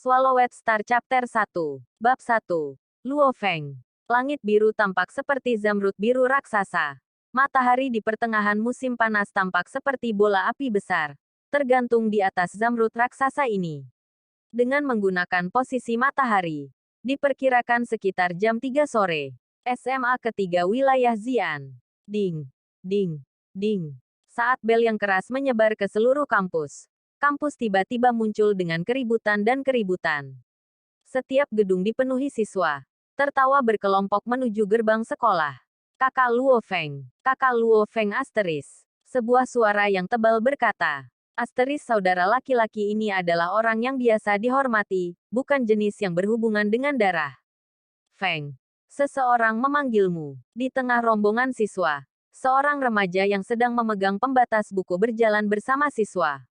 Swallowed Star Chapter 1. Bab 1. Luo Feng. Langit biru tampak seperti zamrud biru raksasa. Matahari di pertengahan musim panas tampak seperti bola api besar, tergantung di atas zamrud raksasa ini. Dengan menggunakan posisi matahari, diperkirakan sekitar jam 3 sore. SMA ketiga wilayah Xi'an. Ding, ding, ding. Saat bel yang keras menyebar ke seluruh kampus, kampus tiba-tiba muncul dengan keributan dan keributan. Setiap gedung dipenuhi siswa, tertawa berkelompok menuju gerbang sekolah. Kakak Luo Feng. Kakak Luo Feng asteris. Sebuah suara yang tebal berkata, asteris saudara laki-laki ini adalah orang yang biasa dihormati, bukan jenis yang berhubungan dengan darah. Feng. Seseorang memanggilmu. Di tengah rombongan siswa, seorang remaja yang sedang memegang pembatas buku berjalan bersama siswa.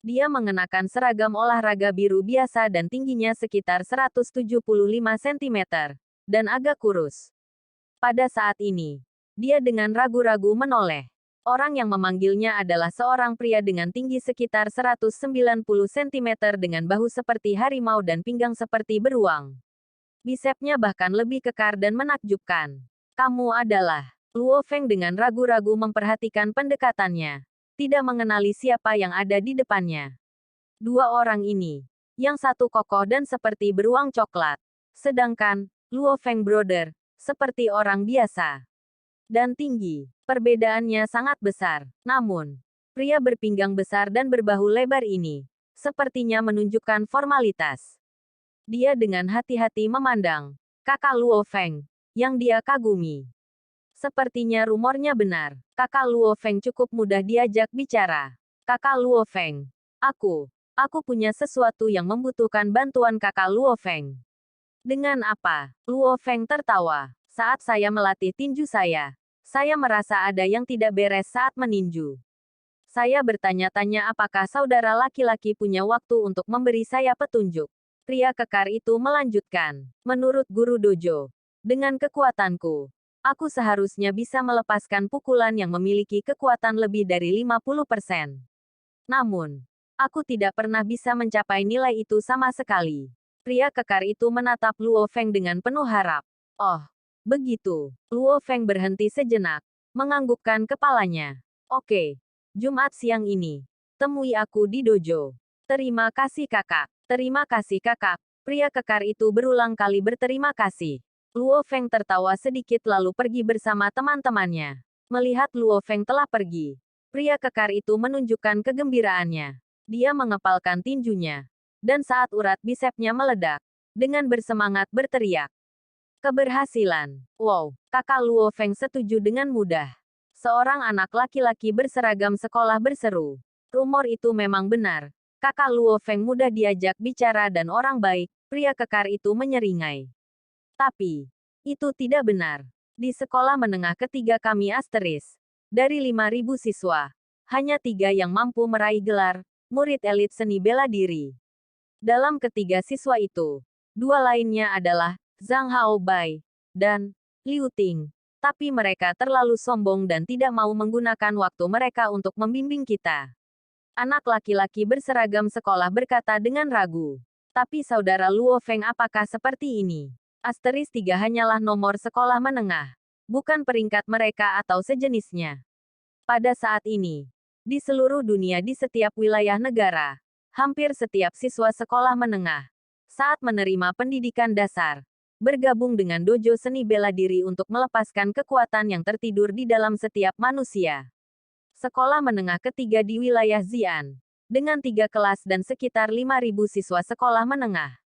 Dia mengenakan seragam olahraga biru biasa dan tingginya sekitar 175 cm, dan agak kurus. Pada saat ini, dia dengan ragu-ragu menoleh. Orang yang memanggilnya adalah seorang pria dengan tinggi sekitar 190 cm dengan bahu seperti harimau dan pinggang seperti beruang. Bisepnya bahkan lebih kekar dan menakjubkan. Kamu adalah... Luo Feng dengan ragu-ragu memperhatikan pendekatannya. Tidak mengenali siapa yang ada di depannya. Dua orang ini, yang satu kokoh dan seperti beruang coklat, sedangkan Luo Feng Brother seperti orang biasa dan tinggi. Perbedaannya sangat besar. Namun, pria berpinggang besar dan berbahu lebar ini sepertinya menunjukkan formalitas. Dia dengan hati-hati memandang kakak Luo Feng yang dia kagumi. Sepertinya rumornya benar. Kakak Luo Feng cukup mudah diajak bicara. Kakak Luo Feng. Aku punya sesuatu yang membutuhkan bantuan kakak Luo Feng. Dengan apa? Luo Feng tertawa. Saat saya melatih tinju saya merasa ada yang tidak beres saat meninju. Saya bertanya-tanya apakah saudara laki-laki punya waktu untuk memberi saya petunjuk. Pria kekar itu melanjutkan. Menurut guru dojo, dengan kekuatanku, aku seharusnya bisa melepaskan pukulan yang memiliki kekuatan lebih dari 50%. Namun, aku tidak pernah bisa mencapai nilai itu sama sekali. Pria kekar itu menatap Luo Feng dengan penuh harap. Oh, begitu. Luo Feng berhenti sejenak, menganggukkan kepalanya. Oke, Jumat siang ini, temui aku di dojo. Terima kasih kakak. Terima kasih kakak. Pria kekar itu berulang kali berterima kasih. Luo Feng tertawa sedikit lalu pergi bersama teman-temannya. Melihat Luo Feng telah pergi, pria kekar itu menunjukkan kegembiraannya. Dia mengepalkan tinjunya. Dan saat urat bisepnya meledak, dengan bersemangat berteriak. Keberhasilan. Wow, kakak Luo Feng setuju dengan mudah. Seorang anak laki-laki berseragam sekolah berseru. Rumor itu memang benar. Kakak Luo Feng mudah diajak bicara dan orang baik, pria kekar itu menyeringai. Tapi, itu tidak benar. Di sekolah menengah ketiga kami asteris. Dari 5.000 siswa, hanya 3 yang mampu meraih gelar, murid elit seni bela diri. Dalam ketiga siswa itu, 2 lainnya adalah Zhang Haobai dan Liu Ting. Tapi mereka terlalu sombong dan tidak mau menggunakan waktu mereka untuk membimbing kita. Anak laki-laki berseragam sekolah berkata dengan ragu. Tapi saudara Luo Feng apakah seperti ini? Asteris 3 hanyalah nomor sekolah menengah, bukan peringkat mereka atau sejenisnya. Pada saat ini, di seluruh dunia di setiap wilayah negara, hampir setiap siswa sekolah menengah, saat menerima pendidikan dasar, bergabung dengan dojo seni bela diri untuk melepaskan kekuatan yang tertidur di dalam setiap manusia. Sekolah menengah ketiga di wilayah Xi'an, dengan 3 kelas dan sekitar 5.000 siswa sekolah menengah.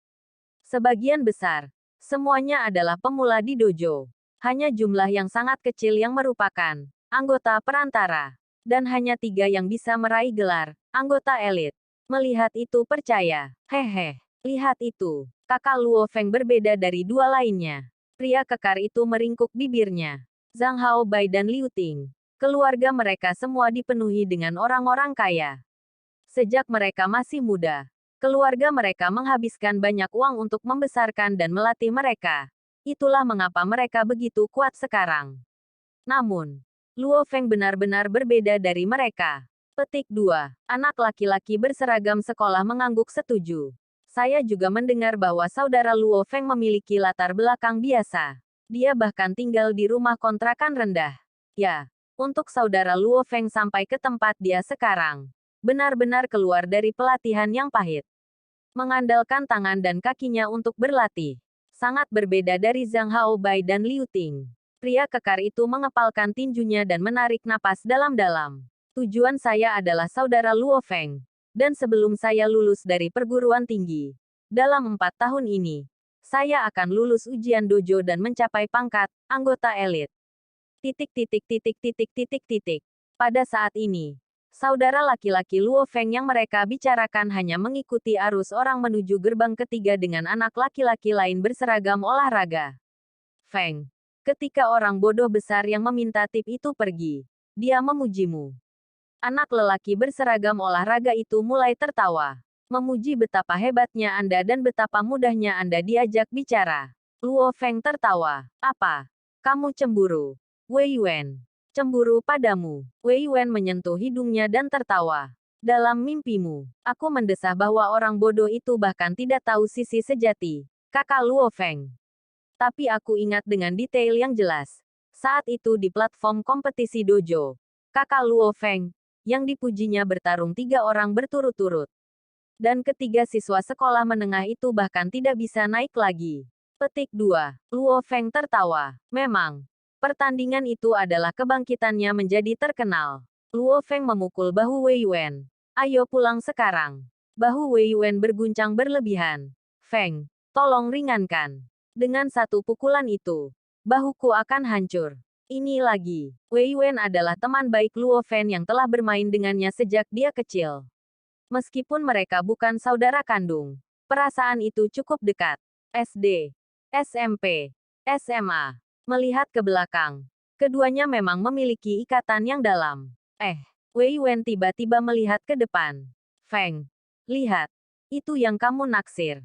Sebagian besar, semuanya adalah pemula di dojo. Hanya jumlah yang sangat kecil yang merupakan anggota perantara. Dan hanya 3 yang bisa meraih gelar anggota elit. Melihat itu percaya. Hehe, lihat itu. Kakak Luo Feng berbeda dari 2 lainnya. Pria kekar itu meringkuk bibirnya. Zhang Haobai dan Liu Ting. Keluarga mereka semua dipenuhi dengan orang-orang kaya. Sejak mereka masih muda, keluarga mereka menghabiskan banyak uang untuk membesarkan dan melatih mereka. Itulah mengapa mereka begitu kuat sekarang. Namun, Luo Feng benar-benar berbeda dari mereka. Petik 2. Anak laki-laki berseragam sekolah mengangguk setuju. Saya juga mendengar bahwa saudara Luo Feng memiliki latar belakang biasa. Dia bahkan tinggal di rumah kontrakan rendah. Ya, untuk saudara Luo Feng sampai ke tempat dia sekarang, benar-benar keluar dari pelatihan yang pahit. Mengandalkan tangan dan kakinya untuk berlatih. Sangat berbeda dari Zhang Haobai dan Liu Ting. Pria kekar itu mengepalkan tinjunya dan menarik napas dalam-dalam. Tujuan saya adalah saudara Luo Feng. Dan sebelum saya lulus dari perguruan tinggi, dalam 4 tahun ini, saya akan lulus ujian dojo dan mencapai pangkat anggota elit. Pada saat ini, saudara laki-laki Luo Feng yang mereka bicarakan hanya mengikuti arus orang menuju gerbang ketiga dengan anak laki-laki lain berseragam olahraga. Feng, ketika orang bodoh besar yang meminta tip itu pergi, dia memujimu. Anak lelaki berseragam olahraga itu mulai tertawa. Memuji betapa hebatnya Anda dan betapa mudahnya Anda diajak bicara. Luo Feng tertawa. Apa? Kamu cemburu? Wei Yuan. Cemburu padamu. Wei Yuan menyentuh hidungnya dan tertawa. Dalam mimpimu, aku mendesah bahwa orang bodoh itu bahkan tidak tahu sisi sejati kakak Luo Feng. Tapi aku ingat dengan detail yang jelas. Saat itu di platform kompetisi dojo, kakak Luo Feng yang dipujinya bertarung 3 orang berturut-turut. Dan ketiga siswa sekolah menengah itu bahkan tidak bisa naik lagi. Petik 2. Luo Feng tertawa. Memang, pertandingan itu adalah kebangkitannya menjadi terkenal. Luo Feng memukul bahu Wei Yuan. Ayo pulang sekarang. Bahu Wei Yuan berguncang berlebihan. Feng, tolong ringankan. Dengan satu pukulan itu, bahuku akan hancur. Ini lagi, Wei Yuan adalah teman baik Luo Feng yang telah bermain dengannya sejak dia kecil. Meskipun mereka bukan saudara kandung, perasaan itu cukup dekat. SD, SMP, SMA. Melihat ke belakang, keduanya memang memiliki ikatan yang dalam. Wei Yuan tiba-tiba melihat ke depan. Feng, lihat. Itu yang kamu naksir.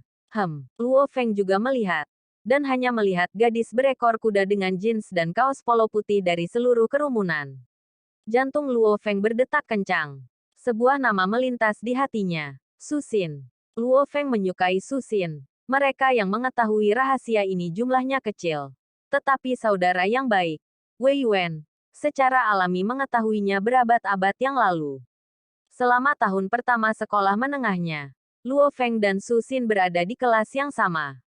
Luo Feng juga melihat. Dan hanya melihat gadis berekor kuda dengan jeans dan kaos polo putih dari seluruh kerumunan. Jantung Luo Feng berdetak kencang. Sebuah nama melintas di hatinya. Su Xin. Luo Feng menyukai Su Xin. Mereka yang mengetahui rahasia ini jumlahnya kecil. Tetapi saudara yang baik, Wei Yuan, secara alami mengetahuinya berabad-abad yang lalu. Selama tahun pertama sekolah menengahnya, Luo Feng dan Su Xin berada di kelas yang sama.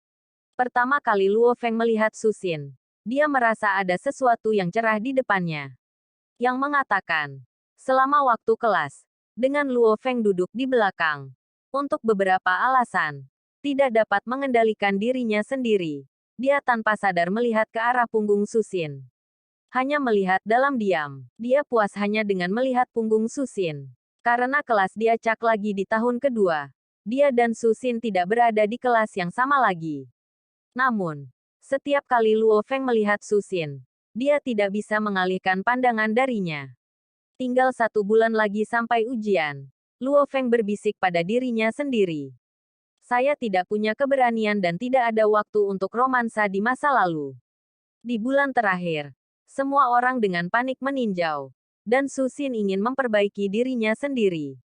Pertama kali Luo Feng melihat Su Xin, dia merasa ada sesuatu yang cerah di depannya. Yang mengatakan, selama waktu kelas, dengan Luo Feng duduk di belakang, untuk beberapa alasan, tidak dapat mengendalikan dirinya sendiri. Dia tanpa sadar melihat ke arah punggung Su Xin. Hanya melihat dalam diam, dia puas hanya dengan melihat punggung Su Xin. Karena kelas diacak lagi di tahun kedua, dia dan Su Xin tidak berada di kelas yang sama lagi. Namun, setiap kali Luo Feng melihat Su Xin, dia tidak bisa mengalihkan pandangan darinya. Tinggal 1 bulan lagi sampai ujian. Luo Feng berbisik pada dirinya sendiri. Saya tidak punya keberanian dan tidak ada waktu untuk romansa di masa lalu. Di bulan terakhir, semua orang dengan panik meninjau. Dan Su Xin ingin memperbaiki dirinya sendiri.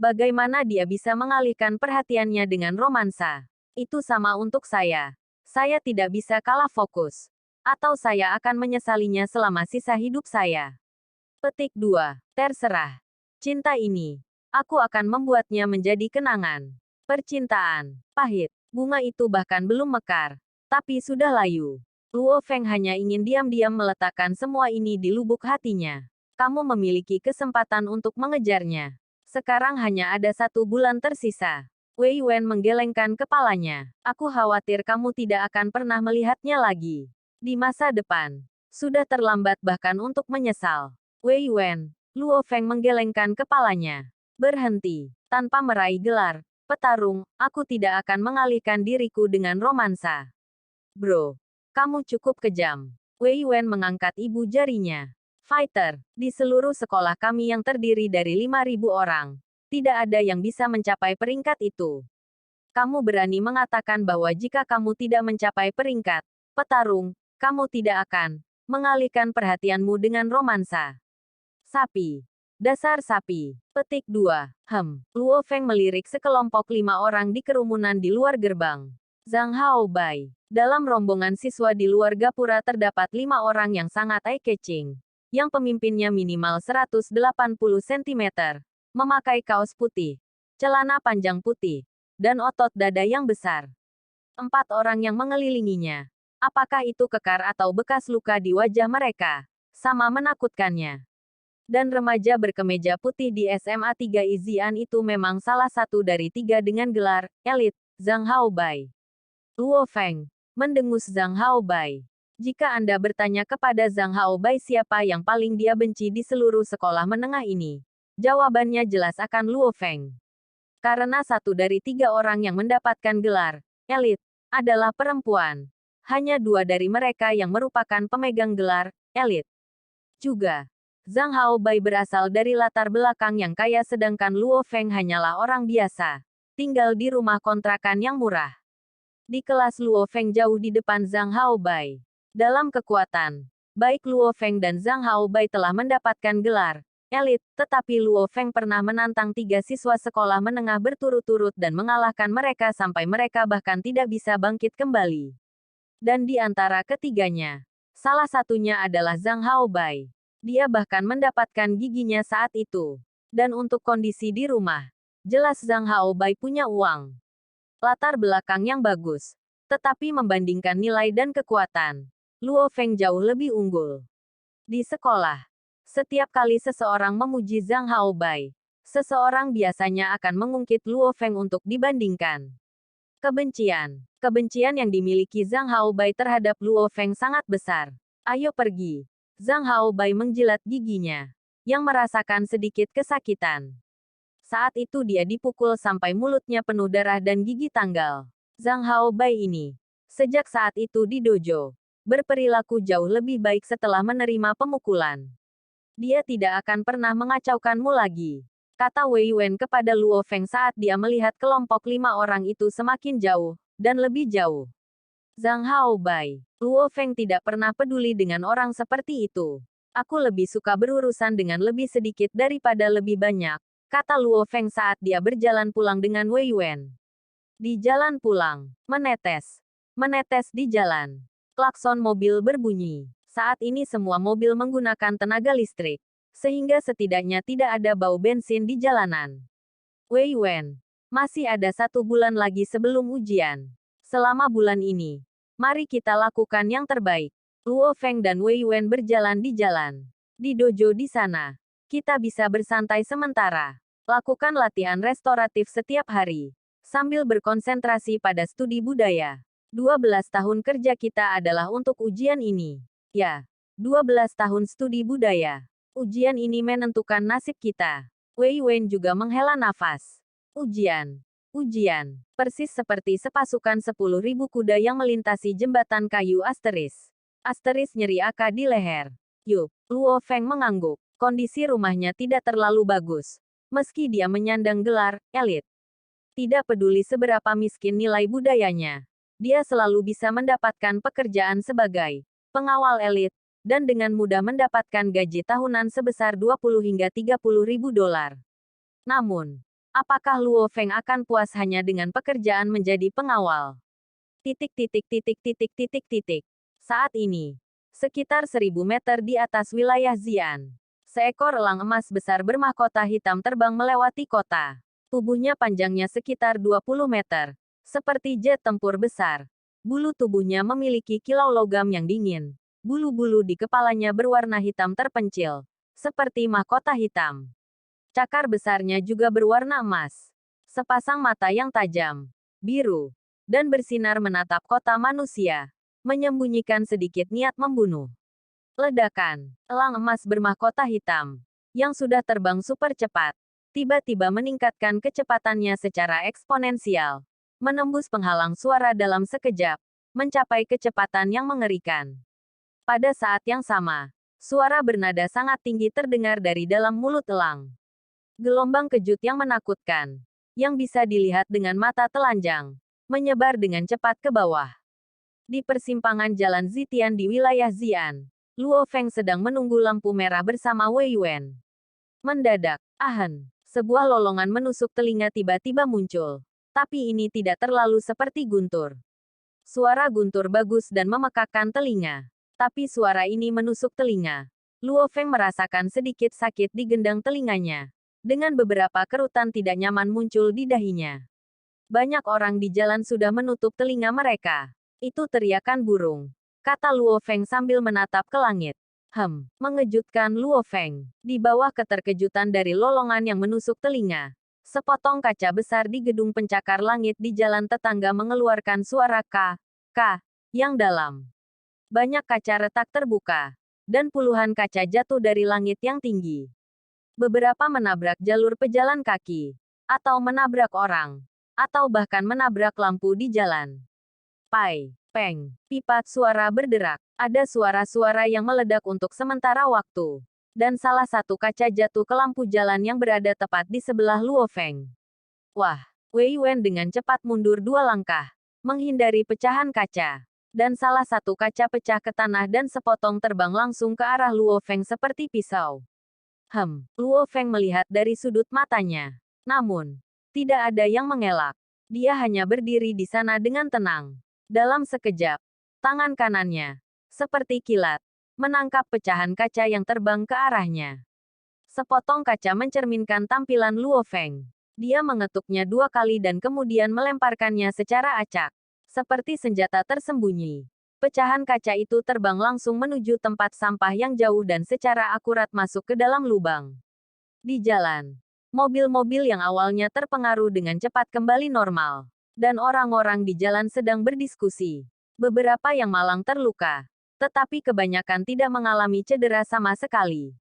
Bagaimana dia bisa mengalihkan perhatiannya dengan romansa? Itu sama untuk saya. Saya tidak bisa kalah fokus. Atau saya akan menyesalinya selama sisa hidup saya. Petik 2. Terserah. Cinta ini, aku akan membuatnya menjadi kenangan. Percintaan, pahit. Bunga itu bahkan belum mekar. Tapi sudah layu. Luo Feng hanya ingin diam-diam meletakkan semua ini di lubuk hatinya. Kamu memiliki kesempatan untuk mengejarnya. Sekarang hanya ada 1 bulan tersisa. Wei Yuan menggelengkan kepalanya. Aku khawatir kamu tidak akan pernah melihatnya lagi. Di masa depan, sudah terlambat bahkan untuk menyesal. Wei Yuan, Luo Feng menggelengkan kepalanya. Berhenti, tanpa meraih gelar petarung, aku tidak akan mengalihkan diriku dengan romansa. Bro, kamu cukup kejam. Wei Yuan mengangkat ibu jarinya. Fighter, di seluruh sekolah kami yang terdiri dari 5.000 orang, tidak ada yang bisa mencapai peringkat itu. Kamu berani mengatakan bahwa jika kamu tidak mencapai peringkat petarung, kamu tidak akan mengalihkan perhatianmu dengan romansa. Sapi. Dasar sapi. Petik 2. Luo Feng melirik sekelompok 5 orang di kerumunan di luar gerbang. Zhang Haobai. Dalam rombongan siswa di luar gapura terdapat 5 orang yang sangat eye-catching. Yang pemimpinnya minimal 180 cm. Memakai kaos putih, celana panjang putih, dan otot dada yang besar. 4 orang yang mengelilinginya. Apakah itu kekar atau bekas luka di wajah mereka? Sama menakutkannya. Dan remaja berkemeja putih di SMA 3 Izian itu memang salah satu dari 3 dengan gelar elit, Zhang Haobai. Luo Feng mendengus Zhang Haobai. Jika Anda bertanya kepada Zhang Haobai siapa yang paling dia benci di seluruh sekolah menengah ini, jawabannya jelas akan Luo Feng. Karena 1 dari 3 orang yang mendapatkan gelar elit adalah perempuan. Hanya 2 dari mereka yang merupakan pemegang gelar elit. Juga, Zhang Haobai berasal dari latar belakang yang kaya sedangkan Luo Feng hanyalah orang biasa. Tinggal di rumah kontrakan yang murah. Di kelas Luo Feng jauh di depan Zhang Haobai. Dalam kekuatan, baik Luo Feng dan Zhang Haobai telah mendapatkan gelar elit, tetapi Luo Feng pernah menantang 3 siswa sekolah menengah berturut-turut dan mengalahkan mereka sampai mereka bahkan tidak bisa bangkit kembali. Dan di antara ketiganya, salah satunya adalah Zhang Haobai. Dia bahkan mendapatkan giginya saat itu. Dan untuk kondisi di rumah, jelas Zhang Haobai punya uang. Latar belakang yang bagus. Tetapi membandingkan nilai dan kekuatan, Luo Feng jauh lebih unggul. Di sekolah, setiap kali seseorang memuji Zhang Haobai, seseorang biasanya akan mengungkit Luo Feng untuk dibandingkan. Kebencian yang dimiliki Zhang Haobai terhadap Luo Feng sangat besar. Ayo pergi. Zhang Haobai menjilat giginya, yang merasakan sedikit kesakitan. Saat itu dia dipukul sampai mulutnya penuh darah dan gigi tanggal. Zhang Haobai ini, sejak saat itu di dojo, berperilaku jauh lebih baik setelah menerima pemukulan. Dia tidak akan pernah mengacaukanmu lagi, kata Wei Wen kepada Luo Feng saat dia melihat kelompok 5 orang itu semakin jauh, dan lebih jauh. Zhang Haobai, Luo Feng tidak pernah peduli dengan orang seperti itu. Aku lebih suka berurusan dengan lebih sedikit daripada lebih banyak, kata Luo Feng saat dia berjalan pulang dengan Wei Wen. Di jalan pulang, menetes di jalan. Klakson mobil berbunyi. Saat ini semua mobil menggunakan tenaga listrik, sehingga setidaknya tidak ada bau bensin di jalanan. Wei Wen, masih ada 1 bulan lagi sebelum ujian. Selama bulan ini, mari kita lakukan yang terbaik. Luo Feng dan Wei Wen berjalan di jalan. Di dojo di sana, kita bisa bersantai sementara. Lakukan latihan restoratif setiap hari, sambil berkonsentrasi pada studi budaya. 12 tahun kerja kita adalah untuk ujian ini. Ya, 12 tahun studi budaya. Ujian ini menentukan nasib kita. Wei Wen juga menghela nafas. Ujian. Persis seperti sepasukan 10.000 kuda yang melintasi jembatan kayu asteris. Asteris nyeri aka di leher. Yup, Luo Feng mengangguk. Kondisi rumahnya tidak terlalu bagus. Meski dia menyandang gelar elit. Tidak peduli seberapa miskin nilai budayanya, dia selalu bisa mendapatkan pekerjaan sebagai pengawal elit, dan dengan mudah mendapatkan gaji tahunan sebesar 20 hingga 30 ribu dolar. Namun, apakah Luo Feng akan puas hanya dengan pekerjaan menjadi pengawal? Saat ini, sekitar 1000 meter di atas wilayah Xi'an, seekor elang emas besar bermahkota hitam terbang melewati kota. Tubuhnya panjangnya sekitar 20 meter. Seperti jet tempur besar. Bulu tubuhnya memiliki kilau logam yang dingin. Bulu-bulu di kepalanya berwarna hitam terpencil. Seperti mahkota hitam. Cakar besarnya juga berwarna emas. Sepasang mata yang tajam, biru, dan bersinar menatap kota manusia. Menyembunyikan sedikit niat membunuh. Ledakan. Elang emas bermahkota hitam, yang sudah terbang super cepat, tiba-tiba meningkatkan kecepatannya secara eksponensial. Menembus penghalang suara dalam sekejap, mencapai kecepatan yang mengerikan. Pada saat yang sama, suara bernada sangat tinggi terdengar dari dalam mulut elang. Gelombang kejut yang menakutkan, yang bisa dilihat dengan mata telanjang, menyebar dengan cepat ke bawah. Di persimpangan jalan Zitian di wilayah Xi'an, Luo Feng sedang menunggu lampu merah bersama Wei Wen. Mendadak, ahen, sebuah lolongan menusuk telinga tiba-tiba muncul. Tapi ini tidak terlalu seperti guntur. Suara guntur bagus dan memekakkan telinga. Tapi suara ini menusuk telinga. Luo Feng merasakan sedikit sakit di gendang telinganya. Dengan beberapa kerutan tidak nyaman muncul di dahinya. Banyak orang di jalan sudah menutup telinga mereka. Itu teriakan burung, kata Luo Feng sambil menatap ke langit. Mengejutkan Luo Feng. Di bawah keterkejutan dari lolongan yang menusuk telinga, sepotong kaca besar di gedung pencakar langit di jalan tetangga mengeluarkan suara K yang dalam. Banyak kaca retak terbuka, dan puluhan kaca jatuh dari langit yang tinggi. Beberapa menabrak jalur pejalan kaki, atau menabrak orang, atau bahkan menabrak lampu di jalan. Pai, peng, pipat suara berderak. Ada suara-suara yang meledak untuk sementara waktu. Dan salah satu kaca jatuh ke lampu jalan yang berada tepat di sebelah Luo Feng. Wah, Wei Wen dengan cepat mundur 2 langkah, menghindari pecahan kaca. Dan salah satu kaca pecah ke tanah dan sepotong terbang langsung ke arah Luo Feng seperti pisau. Luo Feng melihat dari sudut matanya. Namun, tidak ada yang mengelak. Dia hanya berdiri di sana dengan tenang. Dalam sekejap, tangan kanannya, seperti kilat, menangkap pecahan kaca yang terbang ke arahnya. Sepotong kaca mencerminkan tampilan Luo Feng. Dia mengetuknya 2 kali dan kemudian melemparkannya secara acak. Seperti senjata tersembunyi. Pecahan kaca itu terbang langsung menuju tempat sampah yang jauh dan secara akurat masuk ke dalam lubang. Di jalan, mobil-mobil yang awalnya terpengaruh dengan cepat kembali normal. Dan orang-orang di jalan sedang berdiskusi. Beberapa yang malang terluka. Tetapi kebanyakan tidak mengalami cedera sama sekali.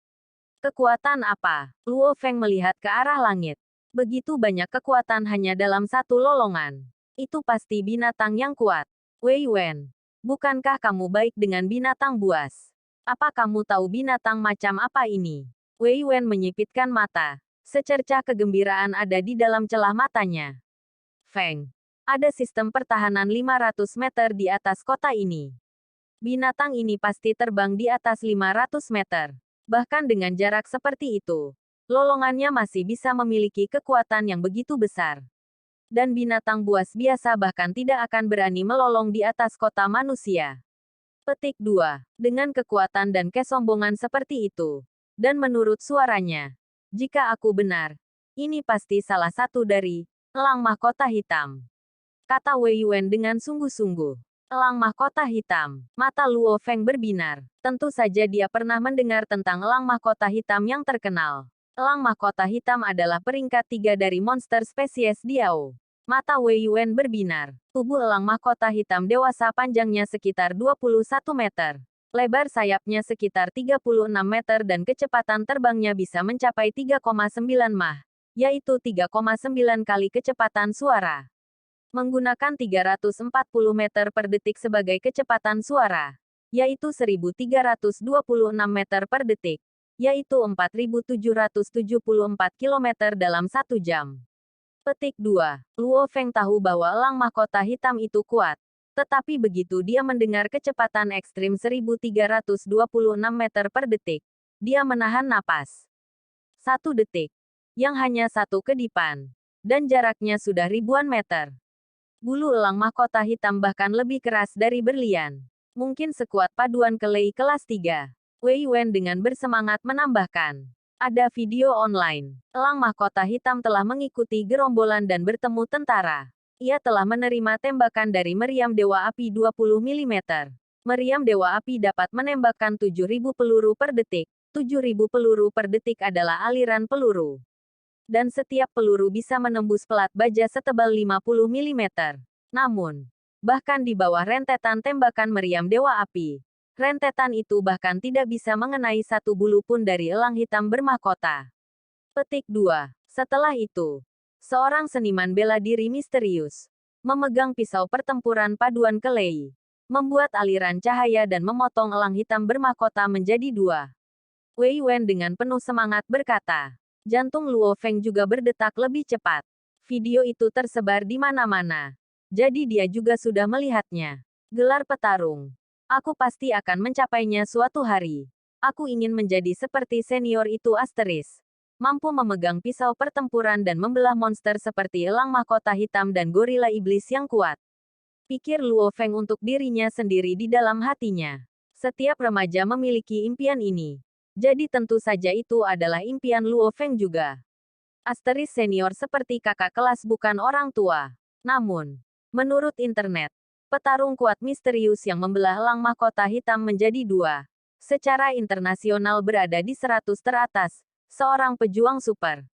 Kekuatan apa? Luo Feng melihat ke arah langit. Begitu banyak kekuatan hanya dalam satu lolongan. Itu pasti binatang yang kuat. Wei Wen, bukankah kamu baik dengan binatang buas? Apa kamu tahu binatang macam apa ini? Wei Wen menyipitkan mata. Secercah kegembiraan ada di dalam celah matanya. Feng, ada sistem pertahanan 500 meter di atas kota ini. Binatang ini pasti terbang di atas 500 meter. Bahkan dengan jarak seperti itu, lolongannya masih bisa memiliki kekuatan yang begitu besar. Dan binatang buas biasa bahkan tidak akan berani melolong di atas kota manusia. Petik 2. Dengan kekuatan dan kesombongan seperti itu. Dan menurut suaranya, jika aku benar, ini pasti salah satu dari elang mahkota hitam. Kata Wei Yuan dengan sungguh-sungguh. Elang mahkota hitam. Mata Luo Feng berbinar. Tentu saja dia pernah mendengar tentang elang mahkota hitam yang terkenal. Elang mahkota hitam adalah peringkat 3 dari monster spesies Diao. Mata Wei Yuan berbinar. Tubuh elang mahkota hitam dewasa panjangnya sekitar 21 meter. Lebar sayapnya sekitar 36 meter dan kecepatan terbangnya bisa mencapai 3,9 mach, yaitu 3,9 kali kecepatan suara. Menggunakan 340 meter per detik sebagai kecepatan suara, yaitu 1326 meter per detik, yaitu 4774 km dalam 1 jam. Petik 2. Luo Feng tahu bahwa elang mahkota hitam itu kuat. Tetapi begitu dia mendengar kecepatan ekstrim 1326 meter per detik, dia menahan napas. 1 detik. Yang hanya satu kedipan. Dan jaraknya sudah ribuan meter. Bulu elang mahkota hitam bahkan lebih keras dari berlian. Mungkin sekuat paduan kelei kelas 3. Wei Wen dengan bersemangat menambahkan. Ada video online. Elang mahkota hitam telah mengikuti gerombolan dan bertemu tentara. Ia telah menerima tembakan dari meriam Dewa Api 20 mm. Meriam Dewa Api dapat menembakkan 7.000 peluru per detik. 7.000 peluru per detik adalah aliran peluru. Dan setiap peluru bisa menembus pelat baja setebal 50 mm. Namun, bahkan di bawah rentetan tembakan meriam Dewa Api, rentetan itu bahkan tidak bisa mengenai satu bulu pun dari elang hitam bermahkota. Petik 2. Setelah itu, seorang seniman bela diri misterius memegang pisau pertempuran paduan kelei, membuat aliran cahaya dan memotong elang hitam bermahkota menjadi 2. Wei Wen dengan penuh semangat berkata. Jantung Luo Feng juga berdetak lebih cepat. Video itu tersebar di mana-mana. Jadi dia juga sudah melihatnya. Gelar petarung. Aku pasti akan mencapainya suatu hari. Aku ingin menjadi seperti senior itu asterisk. mampu memegang pisau pertempuran dan membelah monster seperti elang mahkota hitam dan gorila iblis yang kuat. Pikir Luo Feng untuk dirinya sendiri di dalam hatinya. Setiap remaja memiliki impian ini. Jadi tentu saja itu adalah impian Luo Feng juga. Asteris senior seperti kakak kelas bukan orang tua. Namun, menurut internet, petarung kuat misterius yang membelah elang mahkota hitam menjadi dua. Secara internasional berada di 100 teratas, seorang pejuang super.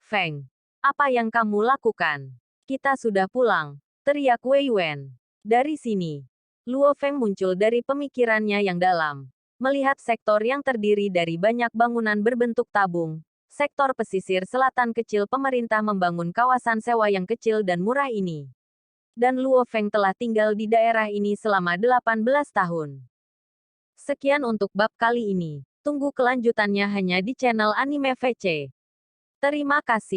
Feng, apa yang kamu lakukan? Kita sudah pulang, teriak Wei Wen. Dari sini, Luo Feng muncul dari pemikirannya yang dalam. Melihat sektor yang terdiri dari banyak bangunan berbentuk tabung, sektor pesisir selatan kecil pemerintah membangun kawasan sewa yang kecil dan murah ini. Dan Luo Feng telah tinggal di daerah ini selama 18 tahun. Sekian untuk bab kali ini. Tunggu kelanjutannya hanya di channel Anime VC. Terima kasih.